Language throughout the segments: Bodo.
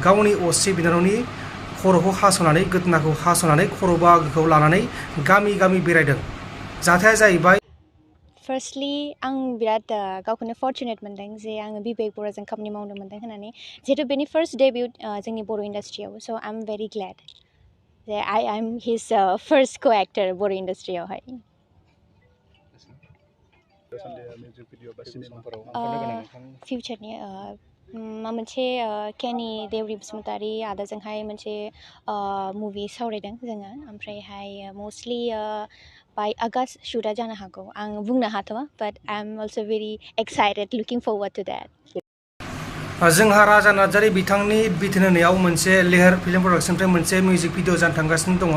गावनि असे बिनानावनि खर'खौ हास'नानै गोदोनाखौ हास'नानै खर' बाहागोखौ लानानै गामि गामि बेरायदों। जाथाया जाहैबाय Firstly, आं बिराद गावखौनो फर्चुनेट मोनदों जे आङो बिबेक बराजों खामानि मावनो मोनदों होननानै जिहेतु बेनि फार्स्ट डेब्यूट जोंनि बर' इन्डास्ट्रियाव स' आइ एम भेरि ग्लेड जे आइ एम हिज फार्स्ट को एक्टर बर' इन्डास्ट्रियावहाय। फिउचारनि मोनसे केनि देवरि बसुमतारी आदाजोंहाय मोनसे मुभि सावरायदों जोङो ओमफ्रायहाय मस्टलि बाय आगस्ट शुटआ जानो हागौ आं बुंनो हाथ'वा बाट I am also very excited looking forward to that. जोंहा राजा नार्जारी बिथांनि बिथोन होनायाव मोनसे लेहेर फिल्म प्रडाक्शननिफ्राय मोनसे मिउजिक भिडिअ जानो थांगासिनो दङ।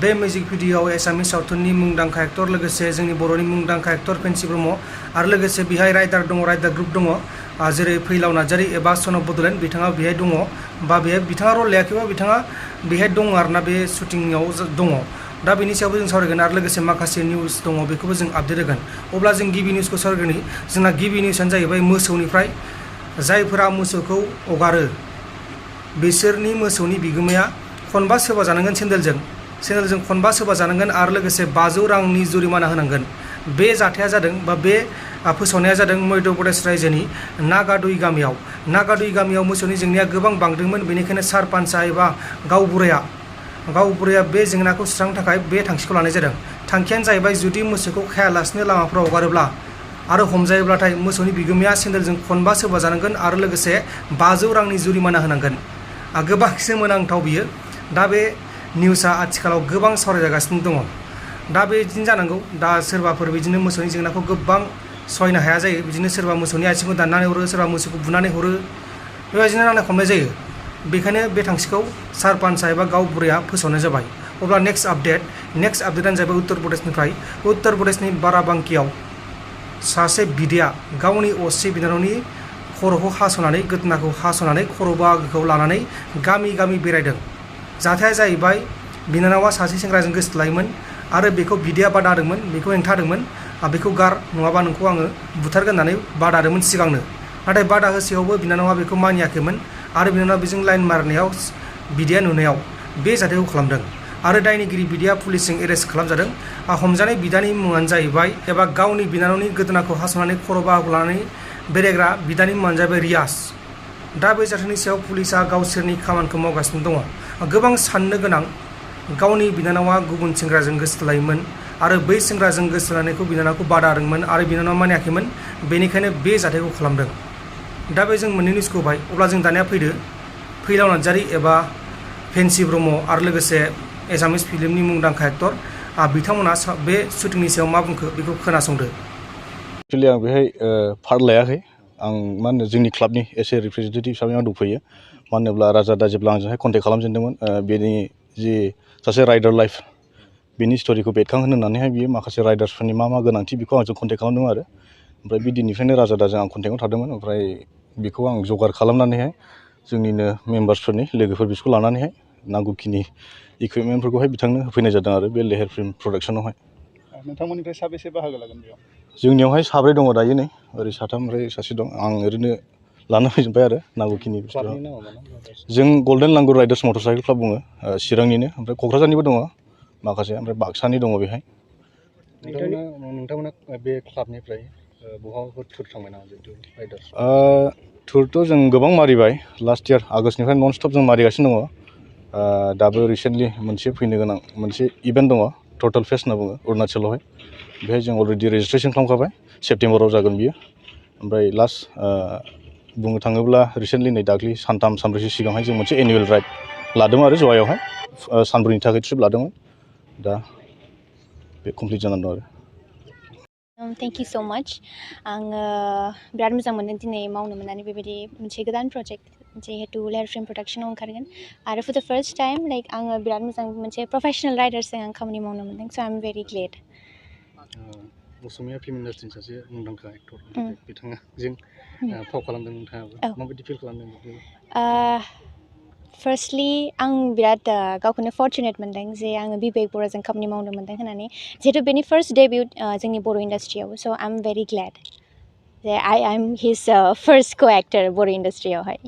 बे मिउजिक भिडिअआव एसामिस सावथुननि मुंदांखा एक्टर लोगोसे जोंनि बर'नि मुंदांखा एक्टर पेन्सि ब्रह्म आरो लोगोसे बेहाय राइडार दङ, राइडार ग्रुप दङ जेरै फैलाव नार्जारी एबा सनक बड'लेण्ड बिथाङा बेहाय दङ बा बेहाय बिथाङा रल लायाखैबा बिथाङा बेहाय दङ आरोना बे शुटिंआव दङ। दा बेनि सायावबो जों सावरायगोन आरो लोगोसे माखासे निउस दङ बेखौबो जों आपडेट होगोन। अब्ला जों गिबि निउसखौ सावरायगोन। जोंना गिबि निउसआनो जाहैबाय मोसौनिफ्राय जायफोरा मोसौखौ हगारो बिसोरनि मोसौनि बिगोमाया खनबा सोबा जानांगोन सेन्देलजों खनबा सोबा जानांगोन आरो लोगोसे 500 रांनि जुरिमाना होनांगोन। बे जाथाया जादों बा बे फोसावनाया जादों मध्य प्रदेश रायजोनि नागादुई गामियाव मोसौनि जेंनाया गोबां बांदोंमोन। बेनिखायनो सारपान्चआ एबा गावबुराया बे जेंनाखौ सुस्रांनो थाखाय बे थांखिखौ लानाय जादों। थांखियानो जाहैबाय जुदि मोसौखौ खायालासिनो लामाफोराव हगारोब्ला आरो हमजायोब्लाथाय मोसौनि बिगोमाया सेन्देलजों खनबा सोबा जानांगोन आरो लोगोसे 500 रांनि जुरिमाना होनांगोन। गोबां सोमोनांथाव बियो। दा बे निउसआ आथिखालाव गोबां सावरायजागासिनो दङ। दा बिदिनो जानांगौ। दा सोरबाफोर बिदिनो मोसौनि जेंनाखौ गोबां सहायनो हाया जायो। बिदिनो सोरबा मोसौनि आथिंखौ दाननानै हरो, सोरबा मोसौखौ बुनानै हरो, बेबायदिनो नांलाय खमलाय जायो। बेखायनो बे थांखिखौ सारपान्चआ एबा गावबुराया फोसावनाय जाबाय। अब्ला नेक्स्ट आपडेटआनो जाहैबाय उत्तर प्रदेशनिफ्राय। उत्तर प्रदेशनि बाराबांकियाव सासे बिदाया गावनि असे बिनानावनि खर'खौ हास'नानै गोदोनाखौ हास'नानै खर' बाहागोखौ लानानै गामि गामि बेरायदों। जाथाया जाहैबाय बिनानावा सासे सेंग्राजों गोसोथोलायोमोन आरो बेखौ बिदाया बादा होदोंमोन, बेखौ हेंथा होदोंमोन, बेखौ गार नङाबा नोंखौ आङो बुथारगोन होननानै बादा होदोंमोन सिगांनो। नाथाय बादा होसेयावबो बिनानावा बेखौ मानियाखैमोन आरो बिनानावा बेजों लाइन मारनायाव बिदाया नुनायाव बे जाथायखौ खालामदों आरो दायनिगिरि बिदाया पुलिसजों एरेस्ट खालामजादों। हमजानाय बिदानि मुङानो जाहैबाय एबा गावनि बिनानावनि गोदोनाखौ हास'नानै खर' बाहागो लानानै बेरायग्रा बिदानि मुङानो जाहैबाय रियाज। दा बे जाथायनि सायाव पुलिसा गावसोरनि खामानिखौ मावगासिनो दङ। गोबां साननो गोनां, गावनि बिनानावा गुबुन सेंग्राजों गोसोथोलायोमोन आरो बै सेंग्राजों गोसोथोलायनायखौ बिनानावखौ बादा होदोंमोन आरो बिनानावा मानियाखैमोन, बेनिखायनो बे जाथायखौ खालामदों। दा बे जों मोननै निउसखौ होबाय। अब्ला जों दानिया फैलाव नार्जारी एबा पेन्सि ब्रह्म आरो लोगोसे एसामिस फिल्मनि मुंदांखा एक्टर बिथांमोना बे शुटिंनि सायाव मा बुंखो बेखौ खोनासंदो। एक्चुअलि आं बेहाय पार्ट लायाखै। आं मा होनो जोंनि क्लाबनि एसे रिप्रेजेन्टेटिभ हिसाबै आं दंफैयो। मानो होनोब्ला राजा दा जेब्ला आंजोंहाय कन्टेक्ट खालामजेनदोंमोन बेनि जि सासे राइडार लाइफ बेनि स्ट'रिखौ बेरखांहोनो होननानैहाय बियो माखासे राइडार्सफोरनि मा गोनांथि बेखौ आंजों कन्टेक्ट खालामदों आरो ओमफ्राय बे दिननिफ्रायनो राजा दाजों आं कन्टेक्टआव थादोंमोन। ओमफ्राय बेखौ आं जगार खालामनानैहाय जोंनिनो मेम्बार्सफोरनि लोगोफोर बिसोरखौ लानानैहाय नांगौखिनि इकुइपमेन्टफोरखौहाय बिथांनो होफैनाय जादों आरो बे लेहेर फिल्म प्रडाक्सनावहाय। नोंथांमोननिफ्राय साबेसे बाहागो लागोन बेयाव? जोंनियावहाय 3 दङ दायो, नै ओरै 3 ओमफ्राय सासे दं। आं ओरैनो लाना फैजोब्बाय आरो नांगौखिनि बुस्थुआ। जों Golden Langur Riders Motor Cycle Club बुङो, चिरांनिनो। ओमफ्राय क'क्राझारनिबो दङ माखासे, ओमफ्राय बाक्सानि दङ बेहाय। नोंथांमोना बे क्लाबनिफ्राय बहाबाफोर टुर थांबाय नामा जितु राइडार्स? टुरथ' जों गोबां मारिबाय। लास्ट इयार आगष्टनिफ्राय नन स्टप जों मारिगासिनो दङ। दाबो रिसेन्टलि मोनसे फैनो गोनां मोनसे इभेन्ट दङ, टटेल फेस्ट होनना बुङो, अरुणाचलावहाय। बेहाय जों अलरेडि रेजिस्ट्रेसन खालामखाबाय, सेप्तेम्बराव जागोन बियो। ओमफ्राय लास्ट बुंनो थाङोब्ला रिसेन्टलि नै दाख्लि सानथाम सानब्रैसो सिगांहाय जों मोनसे एनुवेल राइड लादोंमोन आरो जवायावहाय, सानब्रैनि थाखाय ट्रिप लादोंमोन। दा बे कमप्लिट जानानै दं आरो। थेंक इउ स' माच। आङो बिराद मोजां मोनदों दिनै मावनो मोननानै बेबायदि मोनसे गोदान प्रजेक्ट, जिहेतु लेहेर फिल्म प्रडाक्सनाव ओंखारगोन आरो फर द फार्स्ट टाइम आङो बिराद मोजां मोनसे प्रफेसनेल राइडार्सजों आं खामानि मावनो मोनदों। So' I am very glad. Assamese film इन्डास्ट्रिनि सासे मुंदांखा एक्टर बिथाङा जों फाव खालामदों, नोंथाङाबो माबायदि फिल खालामदों? फार्स्टलि आं बिराद गावखौनो फर्चुनेट मोनदों जे आङो बिबेक बराजों खामानि मावनो मोनदों होननानै जिहेतु बेनि फार्स्ट डेब्यूट जोंनि बर' इन्डास्ट्रियाव। स' आइ एम भेरि ग्लेड जे आइ एम हिज फार्स्ट को एक्टर बर' इन्डास्ट्रियावहाय।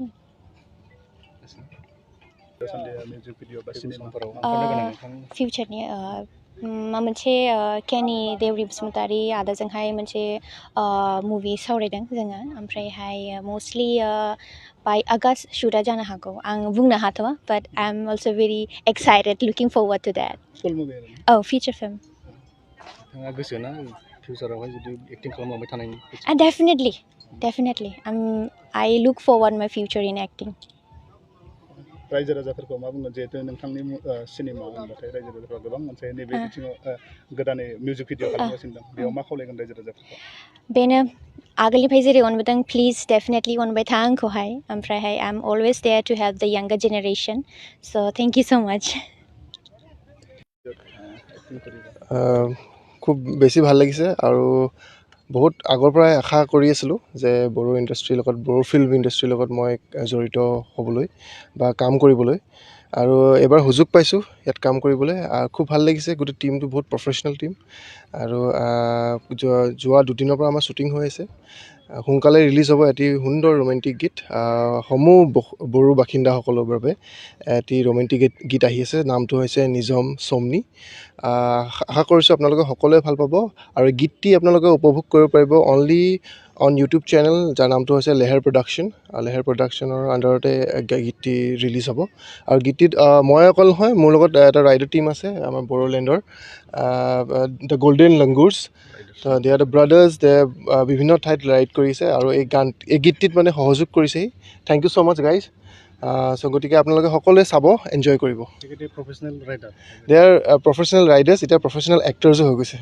मिउजिक भिडिअ बा सिनेमाफोराव फिउचारनि मा मोनसे केनि देवरि बसुमतारी आदाजोंहाय मोनसे मुभि सावरायदों जोङो ओमफ्रायहाय मस्टलि बाय आगस्ट शुटआ जानो हागौ आं बुंनो हाथ'वा बाट I am also very excited looking forward to that full movie औ फिउचार फिल्म नोंथाङा गोसो ना फिउचारावहाय जुदि एक्टिं खालामलांबाय थानायनि definitely I look forward my future in acting. रायजो राजाफोरखौ मा बुंगोन जिहेतु नोंथांनि सिनेमा होनबाथाय रायजो राजाफोरा गोबां मोनसे नैबे बिथिङाव गोदानै मिउजिक भिडिअ खालामगासिनो दं बेयाव मा खावलायगोन रायजो राजाफोरखौ बेनो आगोलनिफ्राय जेरै अनबोदों प्लिज डेफिनेटलि अनबाय था आंखौहाय ओमफ्रायहाय I am always there to help the younger generation so' thank you so' much খুব বেছি ভাল লাগিছে আৰু বহুত আগৰ পৰাই আশা কৰি আছিলোঁ যে বড়ো ইণ্ডাষ্ট্ৰীৰ লগত বড়ো ফিল্ম ইণ্ডাষ্ট্ৰীৰ লগত মই জড়িত হ'বলৈ বা কাম কৰিবলৈ আৰু এবাৰ সুযোগ পাইছোঁ ইয়াত কাম কৰিবলৈ খুব ভাল লাগিছে গোটেই টিমটো বহুত প্ৰফেশ্যনেল টিম আৰু যোৱা দুদিনৰ পৰা আমাৰ শ্বুটিং হৈ আছে সোনকালে ৰিলিজ হ'ব এটি সুন্দৰ ৰোমেণ্টিক গীত সমূহ বড়ো বাসিন্দাসকলৰ বাবে এটি ৰোমেণ্টিক গীত আহি আছে নামটো হৈছে নিজম চমনি আশা কৰিছোঁ আপোনালোকে সকলোৱে ভাল পাব আৰু গীতটি আপোনালোকে উপভোগ কৰিব পাৰিব অনলি অন ইউটিউব চেনেল যাৰ নামটো হৈছে লেহেৰ প্ৰডাকশ্যনৰ আণ্ডাৰতে গীতটি ৰিলিজ হ'ব আৰু গীতটিত মই অকল নহয় মোৰ লগত এটা ৰাইডাৰ টীম আছে আমাৰ বড়োলেণ্ডৰ the golden langurs they are the brothers they বিভিন্ন ঠাইত ৰাইড কৰিছে আৰু এই গীতটিত মানে সহযোগ কৰিছেহি thank you so' much guys চ' গতিকে আপোনালোকে সকলোৱে চাব এনজয় কৰিব প্ৰফেশ্যনেল ৰাইডাৰ দে আৰ প্ৰফেশ্যনেল ৰাইডাৰ্ছ এতিয়া প্ৰফেশ্যনেল এক্টৰ্ছো হৈ গৈছে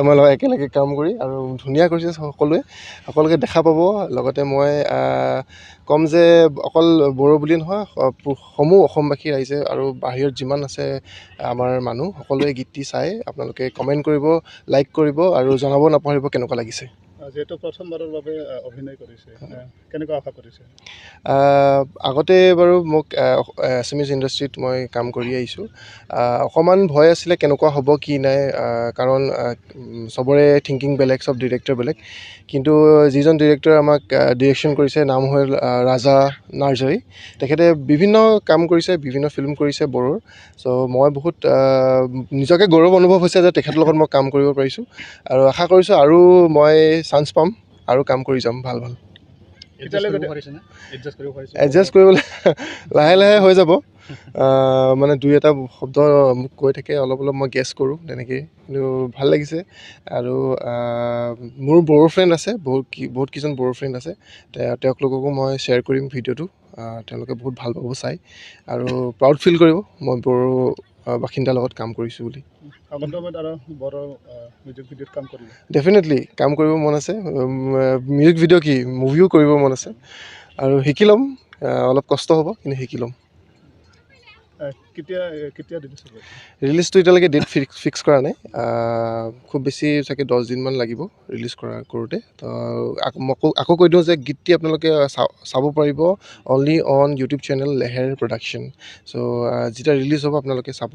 আমাৰ লগত একেলগে কাম কৰি আৰু ধুনীয়া কৰিছে সকলোকে দেখা পাব লগতে মই ক'ম যে অকল বড়ো বুলি নহয় সমূহ অসমবাসী ৰাইজে আৰু বাহিৰত যিমান আছে আমাৰ মানুহ সকলোৱে গীতটি চাই আপোনালোকে কমেণ্ট কৰিব লাইক কৰিব আৰু জনাব নাপাহৰিব কেনেকুৱা লাগিছে যিহেতু প্ৰথমবাৰৰ বাবে অভিনয় কৰিছে কেনেকুৱা আশা কৰিছে আগতে বাৰু মোক এছামিজ ইণ্ডাষ্ট্ৰীত মই কাম কৰি আহিছোঁ অকণমান ভয় আছিলে কেনেকুৱা হ'ব কি নাই কাৰণ চবৰে থিংকিং বেলেগ চব ডিৰেক্টৰ বেলেগ কিন্তু যিজন ডিৰেক্টৰে আমাক ডিৰেকশ্যন কৰিছে নাম হ'ল ৰাজা নাৰ্জাৰী তেখেতে বিভিন্ন কাম কৰিছে বিভিন্ন ফিল্ম কৰিছে বড়োৰ চ' মই বহুত নিজকে গৌৰৱ অনুভৱ হৈছে যে তেখেতৰ লগত মই কাম কৰিব পাৰিছোঁ আৰু আশা কৰিছোঁ আৰু মই চান্স পাম আৰু কাম কৰি যাম ভাল এডজাষ্ট কৰিবলৈ লাহে লাহে হৈ যাব মানে দুই এটা শব্দ মোক কৈ থাকে অলপ মই গেছ কৰোঁ তেনেকৈ কিন্তু ভাল লাগিছে আৰু মোৰ বড়ো ফ্ৰেণ্ড আছে বহুত কেইজন বড়ো ফ্ৰেণ্ড আছে তেওঁলোককো মই শ্বেয়াৰ কৰিম ভিডিঅ'টো তেওঁলোকে বহুত ভাল পাব চাই আৰু প্ৰাউড ফিল কৰিব মই বড়ো বাসিন্দাৰ লগত কাম কৰিছোঁ বুলি ডেফিনেটলি কাম কৰিব মন আছে মিউজিক ভিডিঅ' কি মুভিও কৰিব মন আছে আৰু শিকি ল'ম অলপ কষ্ট হ'ব কিন্তু শিকি ল'ম ৰিলিজটো এতিয়ালৈকে ডেট ফিক্স কৰা নাই খুব বেছি চাগে 10 দিনমান লাগিব ৰিলিজ কৰোঁতে তো আকৌ কৈ দিওঁ যে গীতটি আপোনালোকে চাব পাৰিব only on YouTube channel Leher production চ' যেতিয়া ৰিলিজ হ'ব আপোনালোকে চাব